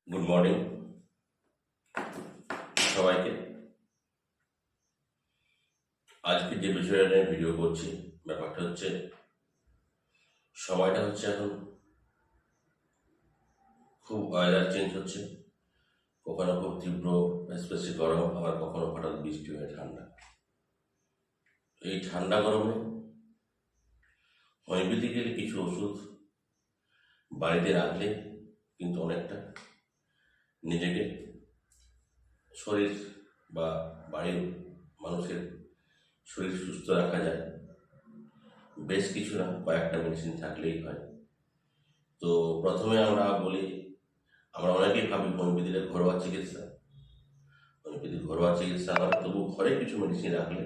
Good morning সবাইকে। আজকে যে বিষয়টা নিয়ে ভিডিও করছি, ব্যাপারটা হচ্ছে সময়টা হচ্ছে এখন খুব ওয়েদার চেঞ্জ হচ্ছে। কখনো খুব তীব্র স্পেসি গরম, আবার কখনো হঠাৎ বৃষ্টি হয়ে ঠান্ডা। এই ঠান্ডা গরমে হোমিওপ্যাথিক্যালি কিছু ওষুধ বাড়িতে রাখলে কিন্তু অনেকটা নিজেকে, শরীর বা বাড়ির মানুষের শরীর সুস্থ রাখা যায়। বেশ কিছু না, কয়েকটা মেডিসিন থাকলেই হয়। তো প্রথমে আমরা বলি, আমরা অনেকেই ভাবি হোমিওপ্যাথির ঘরোয়া চিকিৎসা, আমরা তবু ঘরে কিছু মেডিসিন রাখলে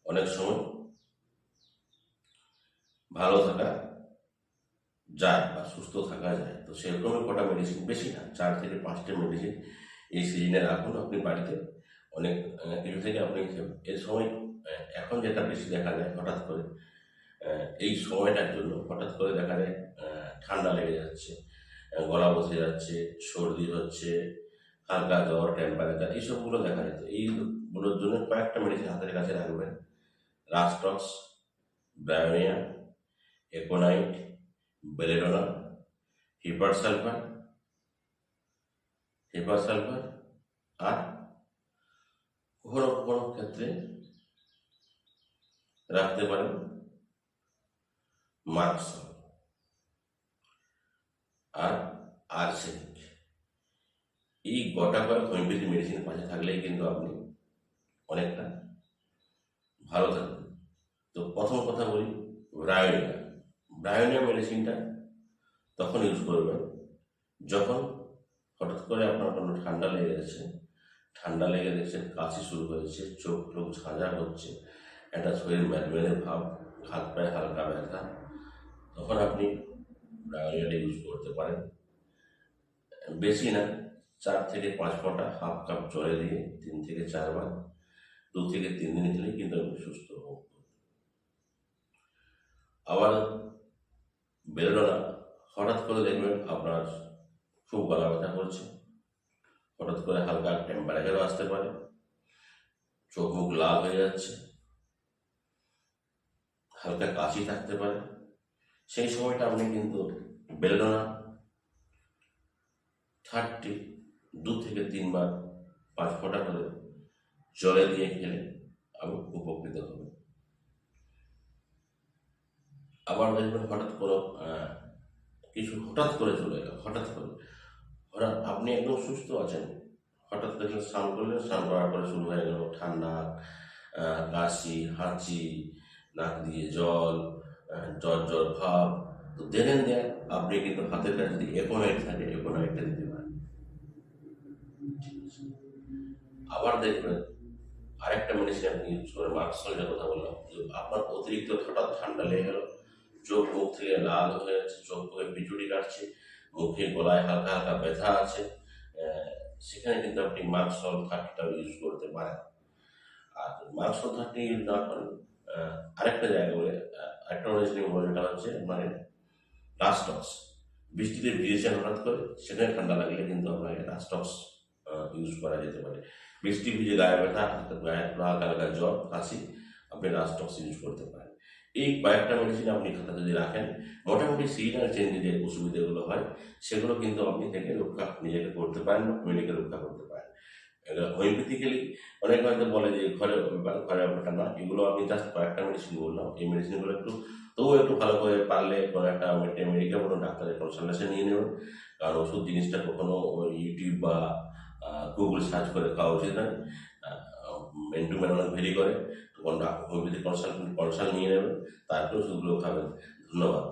অনেক সময় ভালো থাকা যায় বা সুস্থ থাকা যায়। তো সেরকমই কটা মেডিসিন, বেশি না, 4 থেকে 5টা মেডিসিন এই সিজনে রাখুন আপনি বাড়িতে। অনেক কিছু থেকে আপনি এর সময় এখন যেটা বেশি দেখা যায়, হঠাৎ করে এই সময়টার জন্য হঠাৎ করে দেখা যায় ঠান্ডা লেগে যাচ্ছে, গলা বসে যাচ্ছে, সর্দি হচ্ছে, হালকা জ্বর, টেম্পারেচার, এইসবগুলো দেখা যাচ্ছে। এইগুলোর জন্য কয়েকটা মেডিসিন হাতের কাছে রাখবেন: রাস্টক্স, ব্রায়োনিয়া, একোনাইট, বেলেডোনা, হিপারসালফার, আর কখনো কখনো ক্ষেত্রে রাখতে পারেন মার্কসল আর আর্সেনিক। এই গোটা কয়েক হোমিওপ্যাথি মেডিসিন পাশে থাকলেই কিন্তু আপনি অনেকটা ভালো থাকবেন। তো প্রথম কথা বলি ব্রায়োনিয়া মেডিসিনটা তখন ইউজ করবেন যখন হঠাৎ করে আপনার কোনো ঠান্ডা লেগে গেছে, কাশি শুরু হয়েছে, চোখ টোক ঝাঁঝা হচ্ছে, একটা শরীর ম্যালমেলে ভাব, হাত পায়ে হালকা ব্যথা, তখন আপনি ব্রায়োনিয়াটা ইউজ করতে পারেন। বেশি না, 4 থেকে 5 ফোঁটা হাফ কাপ জলে দিয়ে 3 থেকে 4 বার 2 থেকে 3 দিন খেলে কিন্তু আপনি সুস্থ হব। আবার বেলেডোনা, হঠাৎ করে দেখবেন আপনার খুব গলা ব্যথা করছে, হঠাৎ করে হালকা টেম্পারেচারও আসতে পারে, চোখ মুখ লাল হয়ে যাচ্ছে, হালকা কাশি থাকতে পারে। সেই সময়টা আপনি কিন্তু বেলেডোনা 2 থেকে 3 বার 5 ফোঁটা করে জলে দিয়ে খেলে আমি উপকৃত হব। আবার দেখবেন হঠাৎ করে চলে গেল, হঠাৎ আপনি একদম সুস্থ আছেন, হঠাৎ দেখলেন স্নান করার পরে শুরু হয়ে গেল ঠান্ডা, কাশি, হাঁচি, নাক দিয়ে জল, জ্বর ভাব। তো দেন আপনি কিন্তু হাতের কাছে যদি একোনাইট থাকে, একোনাইটটা দিতে পারেন। আবার দেখবেন আরেকটা মেডিসিন আপনি ইউজ করেন, মার্কসলের কথা বললাম। আপনার অতিরিক্ত হঠাৎ ঠান্ডা লেগে গেল, চোখ মুখ থেকে লাল হয়ে যাচ্ছে, চোখ মুখে বিচুড়ি কাটছে, মুখে গলায় হালকা হালকা ব্যথা আছে, সেখানে কিন্তু আপনি মার্কসল 30টা ইউজ করতে পারেন। আর মার্কসল 30 ইউজ না করেন, আরেকটা জায়গা বলে একটা মেডিসিন বলে, যেটা হচ্ছে মানে রাস্টক্স। বৃষ্টিতে ভিজেছেন হঠাৎ করে, সেখানে ঠান্ডা লাগলে কিন্তু আপনাকে রাস্টক্স ইউজ করা যেতে পারে। বৃষ্টি ভিজে গায়ে ব্যথা, গায়ে হালকা হালকা জ্বর, কাশি, আপনি রাস্টক্স ইউজ করতে পারেন। এই কয়েকটা মেডিসিন আপনি খাতা যদি রাখেন, মোটামুটি সিজনাল চেঞ্জে যে অসুবিধাগুলো হয় সেগুলো কিন্তু আপনি থেকে নিজেকে করতে পারেন বা ফ্যামিলিকে রক্ষা করতে পারেন। হোমিওপ্যাথিক্যালি অনেকে হয়তো বলে যে ঘরে ব্যাপারটা না, এগুলো আমি জাস্ট কয়েকটা মেডিসিন বললাম। এই মেডিসিনগুলো তবুও একটু ভালো করে পারলে কোনো একটা মেডিকেল কোনো ডাক্তারের কনসালটেশন নিয়ে নেবেন। কারণ ওষুধ জিনিসটা কখনো ইউটিউব বা গুগল সার্চ করে খাওয়া উচিত নয়। মেন টু মেন অনেক ভেরি করে, তখন হোমিওপ্যাথি কনসাল্ট নিয়ে নেবেন, তারপরে ওষুধগুলো খাবেন। ধন্যবাদ।